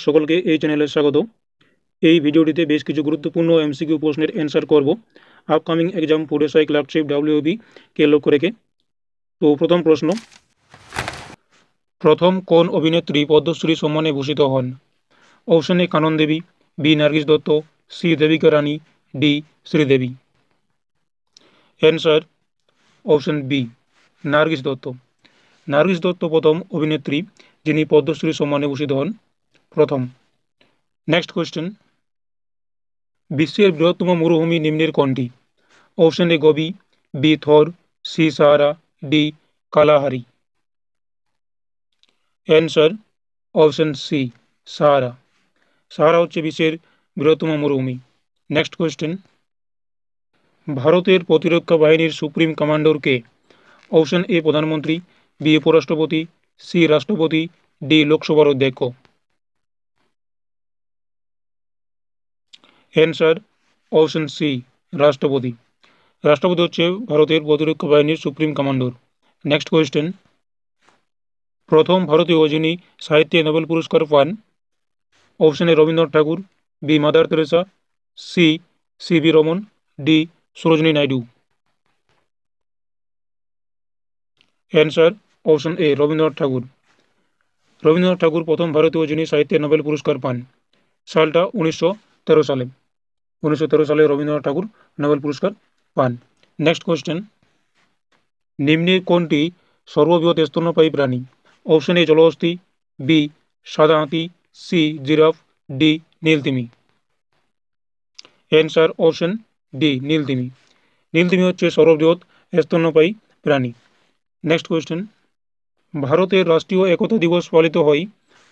সকলকে এই চ্যানেলে স্বাগত। এই ভিডিওটিতে বেশ কিছু গুরুত্বপূর্ণ এমসিকিউ প্রশ্নের অ্যান্সার করব upcoming exam food SI clerkship WB কে লক্ষ্য রেখে। তো প্রথম প্রশ্ন, প্রথম কোন অভিনেত্রী পদ্মশ্রী সম্মানে ভূষিত হন? Option A Kanan Devi, B Nargis Dutt, C Devika Rani, D Sridevi. Answer option B Nargis Dutt. Nargis Dutt প্রথম অভিনেত্রী যিনি পদ্মশ্রী সম্মানে ভূষিত হন প্রথম। নেক্সট কোয়েশ্চেন, বিশ্বের বৃহত্তম মরুভূমি নিম্নের কোনটি? Option A Gobi, B Thar, C Sahara, D Kalahari. Answer option C Sahara. Sahara হচ্ছে বিশ্বের বৃহত্তম মরুভূমি। নেক্সট কোয়েশ্চেন, ভারতের প্রতিরক্ষা বাহিনীর সুপ্রিম কমান্ডার কে? অপশন এ প্রধানমন্ত্রী, বি উপরাষ্ট্রপতি, সি রাষ্ট্রপতি, ডি লোকসভার অধ্যক্ষ। অ্যান্সার অপশন সি রাষ্ট্রপতি। রাষ্ট্রপতি হচ্ছে ভারতের প্রতিরক্ষা বাহিনীর সুপ্রিম কমান্ডার। নেক্সট কোয়েশ্চেন, প্রথম ভারতীয় যিনি সাহিত্যে নোবেল পুরস্কার পান? Option A Rabindranath Thakur, B Mother Teresa, C CV Raman, D Sarojini Naidu. Answer option A Rabindranath Thakur. Rabindranath Thakur প্রথম ভারতীয় যিনি সাহিত্যে নোবেল পুরস্কার পান। সালটা 1913 সালে। 1913 সালে রবীন্দ্রনাথ ঠাকুর নোবেল পুরস্কার পান। নেক্সট কোয়েশ্চেন, নিম্নের কোনটি সর্ববৃহৎ স্তন্যপায়ী প্রাণী? অপশন এ জলহস্তী, বি সাদা হাতি, সি জিরাফ, ডি নীলতিমি। অ্যান্সার অপশন ডি নীলতিমি। নীলতিমি হচ্ছে সর্ববৃহৎ স্তন্যপায়ী প্রাণী। নেক্সট কোয়েশ্চেন, ভারতের রাষ্ট্রীয় একতা দিবস পালিত হয়?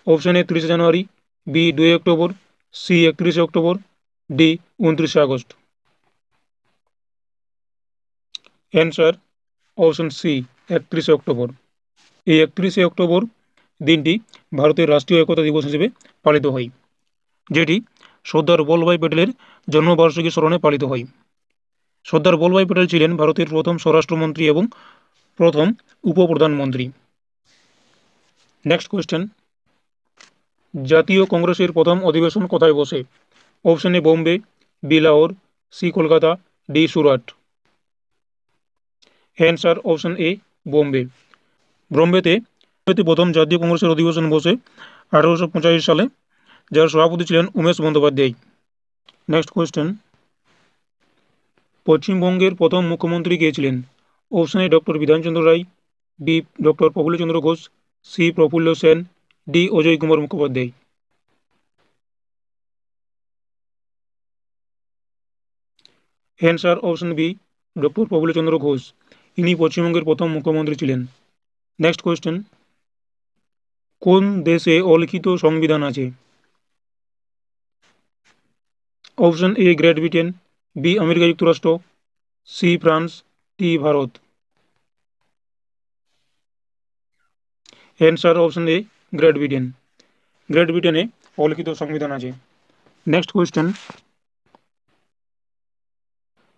Option A 30 January, B 2 October, C 31 October, D 29 August. Answer option C 31 October. এই 31 অক্টোবর দিনটি ভারতের রাষ্ট্রীয় একতা দিবস হিসেবে পালিত হয়, যেটি সর্দার বল্লভভাই প্যাটেলের জন্মবার্ষিকী স্মরণে পালিত হয়। সর্দার বল্লভভাই প্যাটেল ছিলেন ভারতের প্রথম স্বরাষ্ট্রমন্ত্রী এবং প্রথম উপপ্রধানমন্ত্রী। নেক্সট কোয়েশ্চেন, জাতীয় কংগ্রেসের প্রথম অধিবেশন কোথায় বসে? Option A Bombay, B Lahore, C Kolkata, D Surat. Answer option A Bombay. বোম্বেতে প্রথম জাতীয় কংগ্রেসের অধিবেশন বসে 1885 সালে, যার সভাপতি ছিলেন উমেশ বন্দ্যোপাধ্যায়। নেক্সট কোয়েশ্চেন, পশ্চিমবঙ্গের প্রথম মুখ্যমন্ত্রী কে ছিলেন? Option A doctor Bidhanchandra Roy, B doctor Prafullachandra Ghosh, C Prafulla Sen, D Ajoy Kumar Mukhopadhyay. Answer option B doctor Prafullachandra Ghosh. ইনি পশ্চিমবঙ্গের প্রথম মুখ্যমন্ত্রী ছিলেন। নেক্সট কোয়েশ্চেন, কোন দেশে অলিখিত সংবিধান আছে? Option A Great Britain, B America যুক্তরাষ্ট্র, C France, D Bharat. Answer option A Great Britain. Great ব্রিটেনে অলিখিত সংবিধান আছে। নেক্সট কোয়েশ্চেন,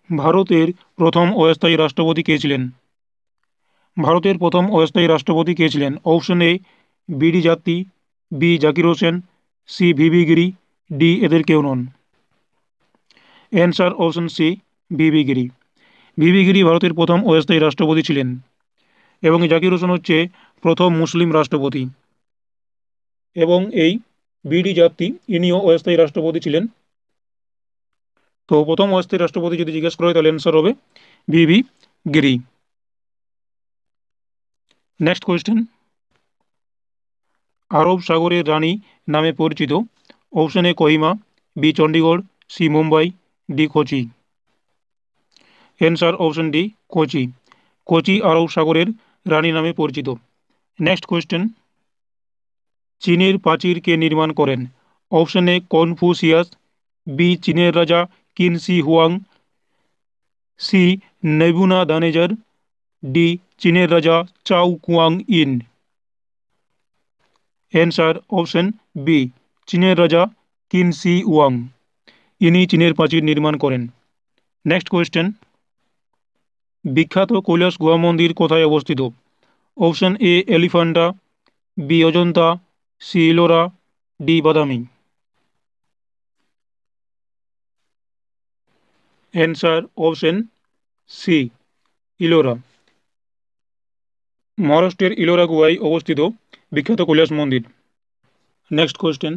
ভারতের প্রথম অস্থায়ী রাষ্ট্রপতি কে ছিলেন? ভারতের প্রথম অস্থায়ী রাষ্ট্রপতি কে ছিলেন? Option A BD Jatti, B Zakir Hussain, C VV Giri, D এদের কেউ নন। Answer option C VV Giri. VV Giri ভারতের প্রথম অস্থায়ী রাষ্ট্রপতি ছিলেন এবং জাকির হোসেন হচ্ছে প্রথম মুসলিম রাষ্ট্রপতি। এবং এই বিডি জাতি ইনিও অস্থায়ী রাষ্ট্রপতি ছিলেন। তো প্রথম অস্থায়ী রাষ্ট্রপতি যদি জিজ্ঞেস করা হয় তাহলে অ্যান্সার হবে ভিভি গিরি। নেক্সট কোয়েশ্চেন, আরব সাগরের রানী নামে পরিচিত? Option A Kohima, B Chandigarh, C Mumbai, D Kochi. Answer option D Kochi. Kochi আরব সাগরের রানী নামে পরিচিত। নেক্সট কোয়েশ্চেন, চীনের প্রাচীর কে নির্মাণ করেন? অপশন এ কনফুসিয়াস, বি চীনের রাজা Qin Shi Huang, C Nebuchadnezzar, D চীনের রাজা Chao Kuang Yin. Answer option B চীনের রাজা কিন শি হুয়াং। ইনি চীনের প্রাচীর নির্মাণ করেন। নেক্সট কোয়েশ্চেন, বিখ্যাত কৈলাস গুহা মন্দির কোথায় অবস্থিত? Option A Elephanta, B Ajanta, C Ellora, D Badami? Answer option C Ellora. মহারাষ্ট্রের ইলোরা গুহায় অবস্থিত বিখ্যাত কৈলাস মন্দির। নেক্সট কোয়েশ্চেন,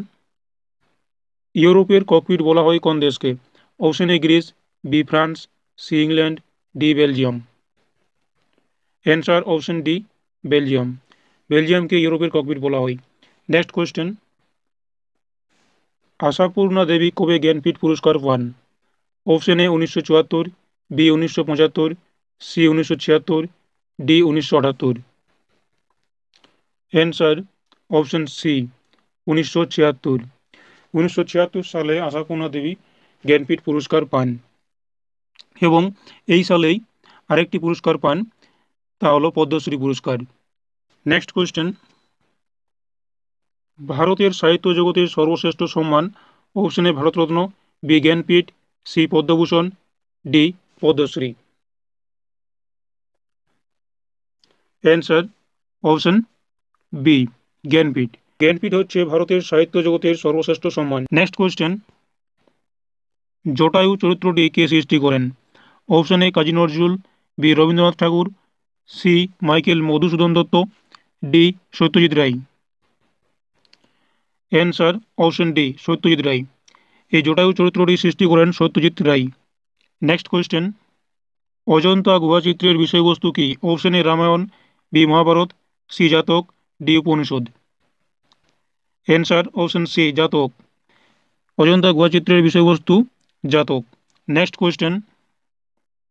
ইউরোপের ককপিট বলা হয় কোন দেশকে? Option A Greece, B France, C England, D Belgium. Answer option D Belgium. বেলজিয়ামকে ইউরোপের ককপিট বলা হয়। নেক্সট কোয়েশ্চেন, আশাপূর্ণা দেবী কবে জ্ঞানপীঠ পুরস্কার পান? Option A 1974, B 1975, C 1976, D 1978। Answer option C 1976। 1976 সালে আশাপূর্ণা দেবী জ্ঞানপীঠ পুরস্কার পান এবং এই সালেই আরেকটি পুরস্কার পান, তা হলো পদ্মশ্রী পুরস্কার। নেক্সট কোয়েশ্চেন, ভারতের সাহিত্য জগতের সর্বশ্রেষ্ঠ সম্মান? Option A Bharat Ratna, B Jnanpith, C Padma Bhushan, D Padmashri. Answer option B Jnanpith. Jnanpith হচ্ছে ভারতের সাহিত্য জগতের সর্বশ্রেষ্ঠ সম্মান। নেক্সট কোয়েশ্চেন, জটায়ু চরিত্রটি কে সৃষ্টি করেন? Option A Kazi Nazrul, B Rabindranath Thakur, C Michael Madhusudan Dutta, D Satyajit Ray. Answer option D Satyajit Ray. এই জটায়ু চরিত্রটি সৃষ্টি করেন সত্যজিৎ রায়। নেক্সট কোয়েশ্চেন, অজন্তা গুহাচিত্রের বিষয়বস্তু কি? Option A Ramayana, B Mahabharata, C Jataka, D Upanishad. Answer option C Jataka. Ajanta গুহাচিত্রের বিষয়বস্তু জাতক। নেক্সট কোয়েশ্চেন,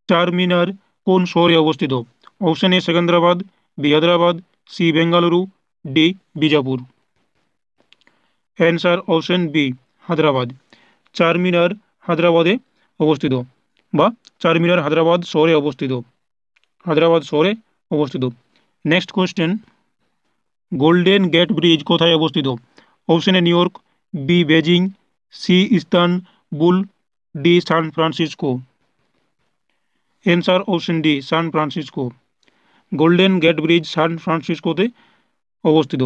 চারমিনার কোন শহরে অবস্থিত? Option A Secunderabad, B Hyderabad, C Bengaluru, D Bijapur. Answer option B Hyderabad. Charminar হায়দ্রাবাদে অবস্থিত, বা চারমিনার হায়দ্রাবাদ শহরে অবস্থিত। হায়দ্রাবাদ শহরে অবস্থিত। Next question, Golden Gate Bridge কোথায় অবস্থিত? Option A New York, B Beijing, C Istanbul, D San Francisco. Answer option D San Francisco. Golden Gate Bridge San ফ্রান্সিসকোতে অবস্থিত।